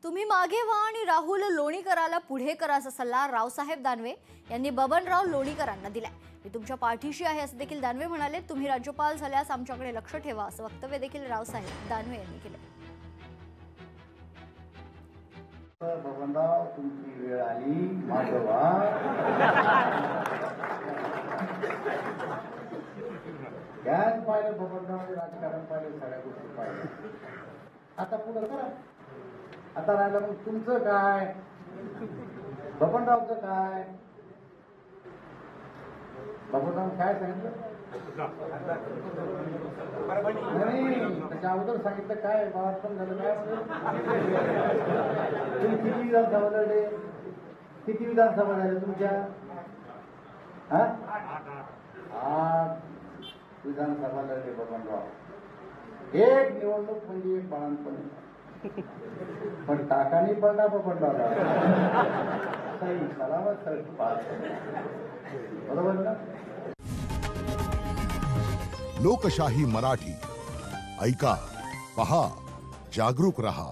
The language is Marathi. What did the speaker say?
तुम्ही मागे व्हा आणि राहुल लोणीकराला पुढे करा असा सल्ला रावसाहेब दानवे यांनी बबनराव लोणीकरांना दिलाय। मी तुमच्या पाठीशी आहे असं देखील दानवे म्हणाले। तुम्ही राज्यपाल झाल्यास आमच्याकडे लक्ष ठेवा असं वक्तव्य देखील रावसाहेब दानवे यांनी केले। बबनराव तुमची वेळ आली, मागे व्हा। गॅस पाहिलं, बबनराव राजकारण पाहिलं, सगळ्या गोष्टी पाहिल्या। आता पुढे करा। आता राहिलं मग तुमचं काय, बबनरावचं काय? बबनराव काय सांगितलं? नाही, त्याच्या अगोदर सांगितलं काय बाळापण झालं काय? तुम्ही किती विधानसभा लढले? किती विधानसभा झाल्या तुमच्या? 8 विधानसभा लढले बबनराव। एक निवडणूक म्हणजे एक बाळापण, पण टाकानी पडला बबनरावला। सही सलामत पास, बरोबर ना? लोकशाही मराठी ऐका, पहा, जागरूक रहा।